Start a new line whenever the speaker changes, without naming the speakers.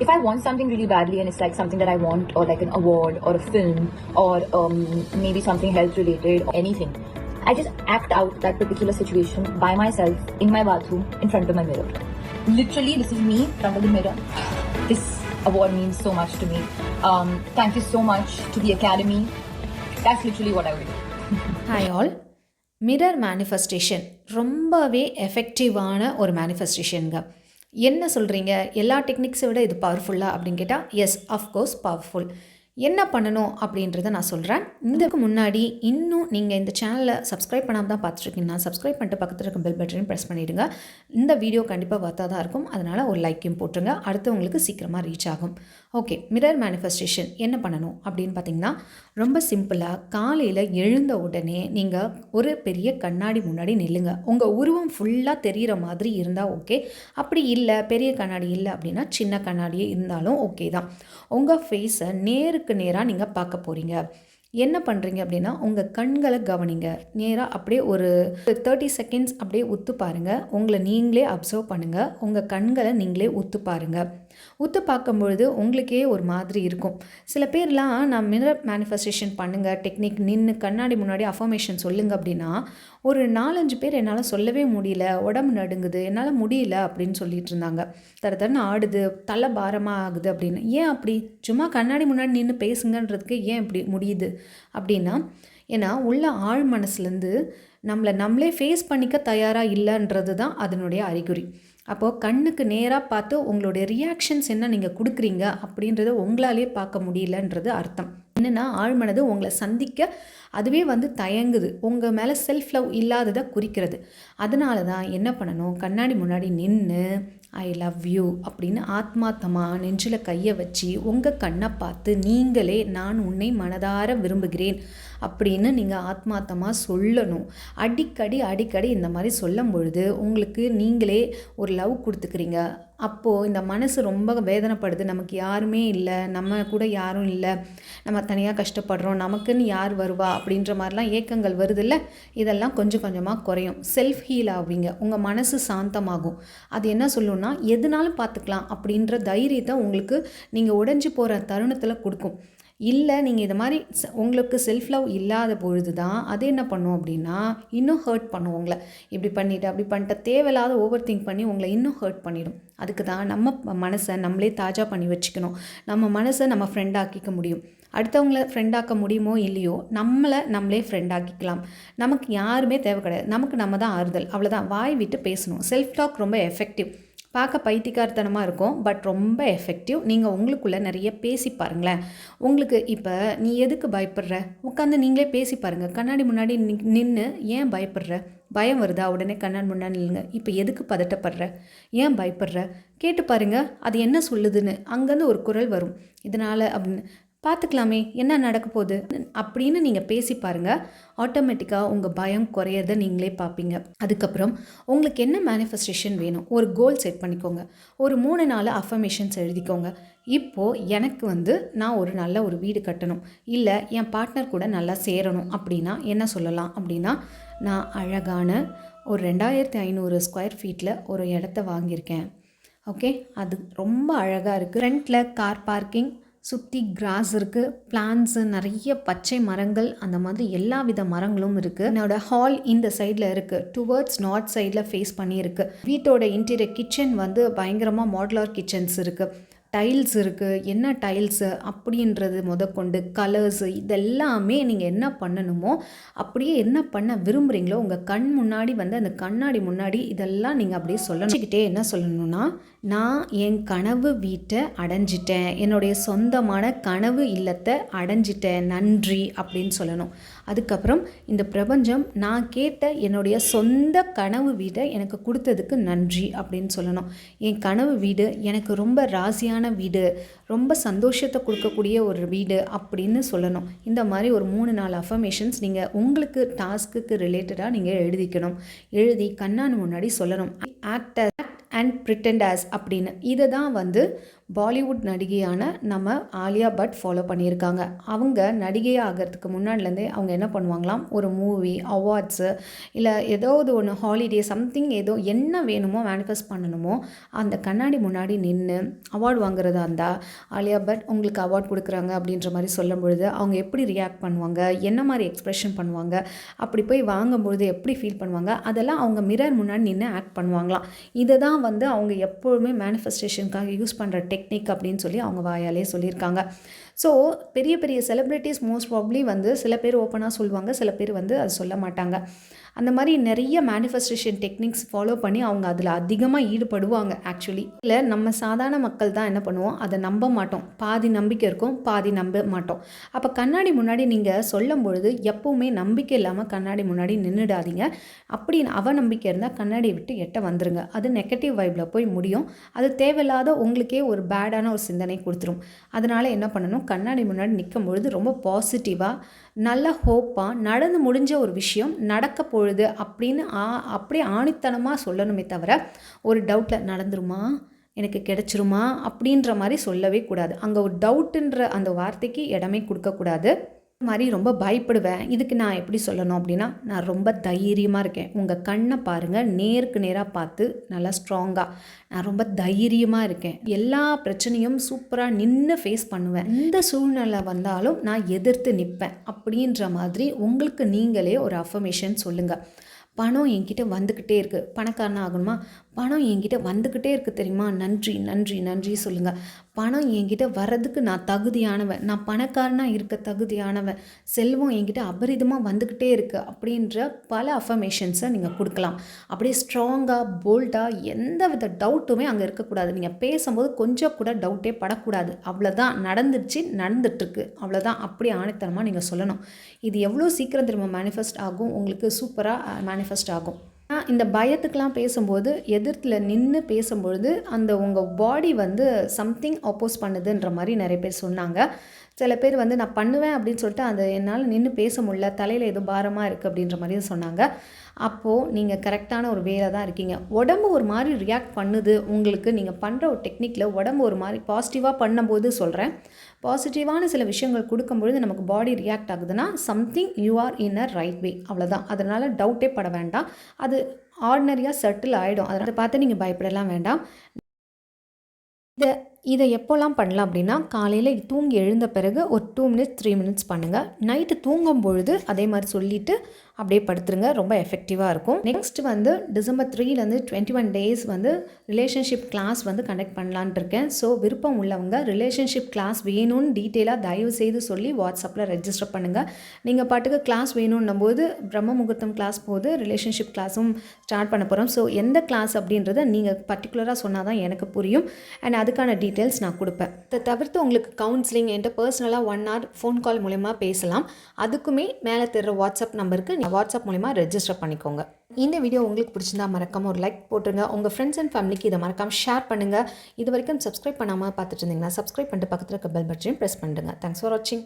if I want something really badly and it's like something that I want, or like an award or a film, or maybe something health related or anything, I just act out that particular situation by myself in my bathroom in front of my mirror. Literally, this is me in front of the mirror. This award means so much to me. Thank you so much to the Academy. That's literally what I would do.
Hi all. Mirror manifestation ரொம்பவே எஃபெக்டிவான ஒரு மேனிஃபெஸ்டேஷனுங்க. என்ன சொல்கிறீங்க, எல்லா டெக்னிக்ஸை விட இது பவர்ஃபுல்லாக அப்படின்னு கேட்டால் எஸ், அஃப்கோர்ஸ் பவர்ஃபுல். என்ன பண்ணணும் அப்படின்றத நான் சொல்கிறேன். இதுக்கு முன்னாடி இன்னும் நீங்கள் இந்த சேனலை சப்ஸ்கிரைப் பண்ணாமல் தான் பார்த்துருக்கீங்கன்னா சப்ஸ்கிரைப் பண்ணிட்டு பக்கத்தில் இருக்க பெல் பட்டனையும் ப்ரெஸ் பண்ணிவிடுங்க. இந்த வீடியோ கண்டிப்பாக வர்த்தா தான் இருக்கும், அதனால் ஒரு லைக்கையும் போட்டுருங்க. அடுத்து உங்களுக்கு சீக்கிரமாக ரீச் ஆகும். ஓகே, மிரர் மேனிஃபெஸ்டேஷன் என்ன பண்ணணும் அப்படின்னு பார்த்தீங்கன்னா, ரொம்ப சிம்பிளாக காலையில் எழுந்த உடனே நீங்கள் ஒரு பெரிய கண்ணாடி முன்னாடி நில்லுங்க. உங்கள் உருவம் ஃபுல்லாக தெரிகிற மாதிரி இருந்தால் ஓகே. அப்படி இல்லை, பெரிய கண்ணாடி இல்லை அப்படின்னா சின்ன கண்ணாடியே இருந்தாலும் ஓகே தான். உங்கள் ஃபேஸை நேருக்கு நேராக நீங்கள் பார்க்க போகிறீங்க. என்ன பண்ணுறீங்க அப்படின்னா, உங்கள் கண்களை கவனிங்க. நேராக அப்படியே ஒரு 30 செகண்ட்ஸ் அப்படியே உத்து பாருங்கள். உங்களை நீங்களே அப்சர்வ் பண்ணுங்கள். உங்கள் கண்களை நீங்களே உத்து பாருங்கள். உத்து பார்க்கும்பொழுது உங்களுக்கே ஒரு மாதிரி இருக்கும். சில பேர்லாம் நான் மிரர் மேனிஃபெஸ்டேஷன் பண்ணுங்கள் டெக்னிக், நின்று கண்ணாடி முன்னாடி அஃபர்மேஷன் சொல்லுங்கள் அப்படின்னா, ஒரு 4-5 பேர் என்னால் சொல்லவே முடியல, உடம்பு நடுங்குது, என்னால் முடியல அப்படின்னு சொல்லிட்டு இருந்தாங்க. தரன்னு ஆடுது, தலை பாரமாக ஆகுது அப்படின்னு. ஏன் அப்படி? சும்மா கண்ணாடி முன்னாடி நின்று பேசுங்கன்றதுக்கு ஏன் இப்படி முடியுது அப்படின்னா, ஏன்னா உள்ள ஆழ் மனசுலேருந்து நம்மளே ஃபேஸ் பண்ணிக்க தயாராக இல்லைன்றது தான் அதனுடைய அறிகுறி. அப்போது கண்ணுக்கு நேராக பார்த்து உங்களுடைய ரியாக்ஷன்ஸ் என்ன நீங்கள் கொடுக்குறீங்க அப்படின்றத உங்களாலே பார்க்க முடியலன்றது அர்த்தம். என்னென்னா, ஆழ்மனது உங்களை சந்திக்க அதுவே தயங்குது. உங்கள் மேலே செல்ஃப் லவ் இல்லாததை குறிக்கிறது. அதனால தான் என்ன பண்ணணும், கண்ணாடி முன்னாடி நின்று ஐ லவ் யூ அப்படின்னு ஆத்மார்த்தமாக நெஞ்சில் கையை வச்சு உங்கள் கண்ணை பார்த்து நீங்களே நான் உன்னை மனதார விரும்புகிறேன் அப்படின்னு நீங்கள் ஆத்மார்த்தமாக சொல்லணும். அடிக்கடி இந்த மாதிரி சொல்லும் பொழுது உங்களுக்கு நீங்களே ஒரு லவ் கொடுத்துக்கிறீங்க. அப்போது இந்த மனசு ரொம்ப வேதனைப்படுது, நமக்கு யாருமே இல்லை, நம்ம கூட யாரும் இல்லை, நம்ம தனியாக கஷ்டப்படுறோம், நமக்குன்னு யார் வருவா அப்படின்ற மாதிரிலாம் ஏக்கங்கள் வருதில்ல, இதெல்லாம் கொஞ்சம் கொஞ்சமாக குறையும். செல்ஃப் ஹீல் ஆவீங்க, உங்கள் மனசு சாந்தமாகும். அது என்ன சொல்லணும்னா, எதுனாலும் பார்த்துக்கலாம் அப்படின்ற தைரியத்தை உங்களுக்கு நீங்கள் உடைஞ்சு போகிற தருணத்தில் கொடுக்கும். இல்லை, நீங்கள் இது மாதிரி உங்களுக்கு செல்ஃப் லவ் இல்லாத பொழுது தான் அது என்ன பண்ணும் அப்படின்னா, இன்னும் ஹர்ட் பண்ணும் உங்களை. இப்படி பண்ணிவிட்டு அப்படி பண்ணிட்டு தேவையில்லாத ஓவர் திங்க் பண்ணி உங்களை இன்னும் ஹர்ட் பண்ணிடும். அதுக்கு தான் நம்ம மனசை நம்மளே தாஜா பண்ணி வச்சுக்கணும். நம்ம மனசை நம்ம ஃப்ரெண்டாக்கிக்க முடியும். அடுத்தவங்கள ஃப்ரெண்டாக்க முடியுமோ இல்லையோ, நம்மளே ஃப்ரெண்டாக்கிக்கலாம். நமக்கு யாருமே தேவை கிடையாது, நமக்கு நம்ம தான் ஆறுதல். அவ்வளோதான், வாய் விட்டு பேசணும். செல்ஃப் டாக் ரொம்ப எஃபெக்டிவ். பார்க்க பைத்தியக்காரத்தனமாக இருக்கும், பட் ரொம்ப எஃபெக்டிவ். நீங்கள் உங்களுக்குள்ளே நிறைய பேசி பாருங்களேன். உங்களுக்கு இப்போ நீ எதுக்கு பயப்படுற, உட்காந்து நீங்களே பேசி பாருங்கள். கண்ணாடி முன்னாடி நின்று ஏன் பயப்படுற, பயம் வருதா, உடனே கண்ணாடி முன்னாடி நில்லுங்க. இப்போ எதுக்கு பதட்டப்படுற, ஏன் பயப்படுற, கேட்டு பாருங்கள் அது என்ன சொல்லுதுன்னு. அங்கேருந்து ஒரு குரல் வரும், இதனால் அப்படின்னு பார்த்துக்கலாமே என்ன நடக்க போகுது அப்படின்னு நீங்கள் பேசி பாருங்கள். ஆட்டோமேட்டிக்காக உங்கள் பயம் குறையிறத நீங்களே பார்ப்பீங்க. அதுக்கப்புறம் உங்களுக்கு என்ன மேனிஃபெஸ்டேஷன் வேணும், ஒரு கோல் செட் பண்ணிக்கோங்க. ஒரு 3-4 அஃபர்மேஷன்ஸ் எழுதிக்கோங்க. இப்போது எனக்கு நான் ஒரு நல்ல ஒரு வீடு கட்டணும், இல்லை என் பார்ட்னர் கூட நல்லா சேரணும் அப்படின்னா என்ன சொல்லலாம் அப்படின்னா, நான் அழகான ஒரு 2500 ஸ்கொயர் ஃபீட்டில் ஒரு இடத்த வாங்கியிருக்கேன். ஓகே, அது ரொம்ப அழகாக இருக்குது. ஃப்ரண்ட்டில் கார் பார்க்கிங், சுற்றி கிராஸ் இருக்குது, பிளான்ஸு, நிறைய பச்சை மரங்கள், அந்த மாதிரி எல்லா வித மரங்களும் இருக்குது. என்னோட ஹால் இந்த சைடில் இருக்குது, டுவர்ட்ஸ் நார்த் சைடில் ஃபேஸ் பண்ணியிருக்கு. வீட்டோட இன்டீரியர் கிச்சன் பயங்கரமாக மாடுலர் கிச்சன்ஸ் இருக்குது. டைல்ஸ் இருக்குது. என்ன டைல்ஸு அப்படின்றது முதற்கொண்டு கலர்ஸு இதெல்லாமே நீங்கள் என்ன பண்ணணுமோ, அப்படியே என்ன பண்ண விரும்புகிறீங்களோ உங்கள் கண் முன்னாடி அந்த கண்ணாடி முன்னாடி இதெல்லாம் நீங்கள் அப்படியே சொல்லணுக்கிட்டே என்ன சொல்லணும்னா, நான் என் கனவு வீட்டை அடைஞ்சிட்டேன், என்னுடைய சொந்தமான கனவு இல்லத்தை அடைஞ்சிட்டேன், நன்றி அப்படின்னு சொல்லணும். அதுக்கப்புறம் இந்த பிரபஞ்சம் நான் கேட்ட என்னுடைய சொந்த கனவு வீடை எனக்கு கொடுத்ததுக்கு நன்றி அப்படின்னு சொல்லணும். என் கனவு வீடு எனக்கு ரொம்ப ராசியான வீடு, ரொம்ப சந்தோஷத்தை கொடுக்கக்கூடிய ஒரு வீடு அப்படின்னு சொல்லணும். இந்த மாதிரி ஒரு 3-4 அஃபர்மேஷன்ஸ் நீங்கள் உங்களுக்கு டாஸ்க்குக்கு ரிலேட்டடாக நீங்கள் எழுதி கண்ணாடி முன்னாடி சொல்லணும். ஆக்ட் அண்ட் பிரிட்டெண்ட் ஆஸ் அப்படின்னு. இதை தான் பாலிவுட் நடிகையான நம்ம ஆலியா பட் ஃபாலோ பண்ணியிருக்காங்க. அவங்க நடிகை ஆகிறதுக்கு முன்னாடிலேருந்தே அவங்க என்ன பண்ணுவாங்களாம், ஒரு மூவி, அவார்ட்ஸு இல்லை ஏதாவது ஒன்று ஹாலிடே சம்திங் ஏதோ என்ன வேணுமோ மேனிஃபெஸ்ட் பண்ணணுமோ அந்த கண்ணாடி முன்னாடி நின்று அவார்டு வாங்குறதா இருந்தால் ஆலியா பட் உங்களுக்கு அவார்ட் கொடுக்குறாங்க அப்படின்ற மாதிரி சொல்லும் பொழுது அவங்க எப்படி ரியாக்ட் பண்ணுவாங்க, என்ன மாதிரி எக்ஸ்ப்ரெஷன் பண்ணுவாங்க, அப்படி போய் வாங்கும்பொழுது எப்படி ஃபீல் பண்ணுவாங்க, அதெல்லாம் அவங்க மிரர் முன்னாடி நின்று ஆக்ட் பண்ணுவாங்களாம். இதை தான் வந்து அவங்க எப்பொழுதுமே மேனிஃபெஸ்டேஷனுக்காக யூஸ் பண்ணுற டெக்னிக் அப்படின்னு சொல்லி அவங்க வாயாலே சொல்லியிருக்காங்க. ஸோ பெரிய பெரிய செலிப்ரிட்டிஸ் மோஸ்ட் ப்ராப்ளி வந்து சில பேர் ஓப்பனாக சொல்லுவாங்க, சில பேர் வந்து அது சொல்ல மாட்டாங்க. அந்த மாதிரி நிறைய மேனிஃபெஸ்டேஷன் டெக்னிக்ஸ் ஃபாலோ பண்ணி அவங்க அதில் அதிகமாக ஈடுபடுவாங்க. ஆக்சுவலி இல்லை நம்ம சாதாரண மக்கள் தான் என்ன பண்ணுவோம், அதை நம்ப மாட்டோம். பாதி நம்பிக்கை இருக்கும், பாதி நம்ப மாட்டோம். அப்போ கண்ணாடி முன்னாடி நீங்கள் சொல்லும் பொழுது எப்போவுமே நம்பிக்கை இல்லாமல் கண்ணாடி முன்னாடி நின்றுடாதீங்க. அப்படி அவநம்பிக்கை இருந்தால் கண்ணாடியை விட்டு எட்ட வந்துருங்க. அது நெகட்டிவ் வைப்பில் போய் முடியும். அது தேவையில்லாத உங்களுக்கே ஒரு பேடான ஒரு சிந்தனை கொடுத்துரும். அதனால் என்ன பண்ணணும், கண்ணாடி முன்னாடி நிற்கும் பொழுது ரொம்ப பாசிட்டிவாக நல்ல ஹோப்பாக நடந்து முடிஞ்ச ஒரு விஷயம் நடக்க பொழுது அப்படின்னு அப்படியே ஆணித்தனமாக சொல்லணுமே தவிர ஒரு டவுட்டில் நடந்துருமா, எனக்கு கிடைச்சிருமா அப்படின்ற மாதிரி சொல்லவே கூடாது. அங்கே ஒரு டவுட்டுன்ற அந்த வார்த்தைக்கு இடமே கொடுக்கக்கூடாது. மாதிரி ரொம்ப பயப்படுவேன். இதுக்கு நான் எப்படி சொல்லணும் அப்படின்னா, நான் ரொம்ப தைரியமாக இருக்கேன். உங்கள் கண்ணை பாருங்கள், நேருக்கு நேராக பார்த்து நல்லா ஸ்ட்ராங்காக நான் ரொம்ப தைரியமாக இருக்கேன். எல்லா பிரச்சனையும் சூப்பராக நின்று ஃபேஸ் பண்ணுவேன். எந்த சூழ்நிலை வந்தாலும் நான் எதிர்த்து நிற்பேன் அப்படின்ற மாதிரி உங்களுக்கு நீங்களே ஒரு அஃபர்மேஷன் சொல்லுங்கள். பணம் என்கிட்ட வந்துக்கிட்டே இருக்குது, பணக்காரனாக ஆகணுமா, பணம் என்கிட்ட வந்துக்கிட்டே இருக்குது தெரியுமா, நன்றி நன்றி நன்றி சொல்லுங்கள். பணம் என்கிட்ட வர்றதுக்கு நான் தகுதியானவன், நான் பணக்காரனாக இருக்க தகுதியானவன், செல்வம் என்கிட்ட அபரிதமாக வந்துக்கிட்டே இருக்குது அப்படின்ற பல அஃபர்மேஷன்ஸை நீங்கள் கொடுக்கலாம். அப்படியே ஸ்ட்ராங்காக போல்டாக எந்த வித டவுட்டுமே அங்கே இருக்கக்கூடாது. நீங்கள் பேசும்போது கொஞ்சம் கூட டவுட்டே படக்கூடாது. அவ்வளோதான், நடந்துருச்சு, நடந்துட்டுருக்கு, அவ்வளோதான். அப்படி ஆணித்தனமாக நீங்கள் சொல்லணும். இது எவ்வளோ சீக்கிரம் திரும்ப மேனிஃபெஸ்ட் ஆகும், உங்களுக்கு சூப்பராக மேனிஃபெஸ்ட் ஆகும். இந்த பயத்துக்கெலாம் பேசும்போது எதிர்த்தில் நின்று பேசும்பொழுது அந்த உங்கள் பாடி வந்து சம்திங் அப்போஸ் பண்ணுதுன்ற மாதிரி நிறைய பேர் சொன்னாங்க. சில பேர் வந்து நான் பண்ணுவேன் அப்படின்னு சொல்லிட்டு அது என்னால் நின்று பேச முடியல, தலையில் ஏதோ பாரமாக இருக்குது அப்படின்ற மாதிரி சொன்னாங்க. அப்போது நீங்கள் கரெக்டான ஒரு வேலை தான் இருக்கீங்க. உடம்பு ஒரு மாதிரி ரியாக்ட் பண்ணுது உங்களுக்கு, நீங்கள் பண்ணுற ஒரு டெக்னிக்கில் உடம்பு ஒரு மாதிரி பாசிட்டிவாக பண்ணும்போது சொல்கிறேன், பாசிட்டிவான சில விஷயங்கள் கொடுக்கும்பொழுது நமக்கு பாடி ரியாக்ட் ஆகுதுன்னா something you are in a right way, அவ்வளோதான். அதனால் டவுட்டே பட வேண்டாம். அது ஆர்டினரியாக செட்டில் ஆகிடும். அதை பார்த்து நீங்கள் பயப்படலாம் வேண்டாம். இதை எப்போல்லாம் பண்ணலாம் அப்படின்னா, காலையில் தூங்கி எழுந்த பிறகு ஒரு 2 மினிட்ஸ் 3 மினிட்ஸ் பண்ணுங்கள். நைட்டு தூங்கும் பொழுது அதே மாதிரி சொல்லிவிட்டு அப்படியே படுத்துருங்க. ரொம்ப எஃபெக்டிவாக இருக்கும். நெக்ஸ்ட் வந்து December 3லேருந்து 21 டேஸ் வந்து ரிலேஷன்ஷிப் கிளாஸ் வந்து கண்டக்ட் பண்ணலான் இருக்கேன். ஸோ விருப்பம் உள்ளவங்க ரிலேஷன்ஷிப் கிளாஸ் வேணும்னு டீட்டெயிலாக தயவு செய்து சொல்லி வாட்ஸ்அப்பில் ரெஜிஸ்டர் பண்ணுங்கள். நீங்கள் பாட்டுக்கு கிளாஸ் வேணும்னும் போது பிரம்ம முகூர்த்தம் கிளாஸ் போது ரிலேஷன்ஷிப் கிளாஸும் ஸ்டார்ட் பண்ண போகிறோம். ஸோ எந்த கிளாஸ் அப்படின்றத நீங்கள் பர்டிகுலராக சொன்னால் தான் எனக்கு புரியும். அண்ட் அதுக்கான டீட்டெயில்ஸ் நான் கொடுப்பேன். இதை தவிர்த்து உங்களுக்கு கவுன்சிலிங் என்கிட்ட பர்சனலாக 1 hour ஃபோன் கால் மூலமா பேசலாம். அதுக்குமே மேலே தெரிகிற வாட்ஸ்அப் நம்பருக்கு வாட்ஸ்அப் மூலமா ரெஜிஸ்டர் பண்ணிக்கோங்க. இந்த வீடியோ உங்களுக்கு பிடிச்சிருந்தா மறக்காமல் ஒரு லைக் போட்டுருங்க. உங்கள் ஃப்ரெண்ட்ஸ் அண்ட் ஃபேமிலிக்கு இதை மறக்காமல் ஷேர் பண்ணுங்கள். இது வரைக்கும் சப்ஸ்கிரைப் பண்ணாமல் பார்த்துட்டு இருந்தீங்கன்னா சப்ஸ்கிரைப் பண்ணிட்டு பக்கத்தில் இருக்க பெல் பட்டனையும் ப்ரெஸ் பண்ணுங்கள். தேங்க்ஸ் ஃபார் வாட்சிங்.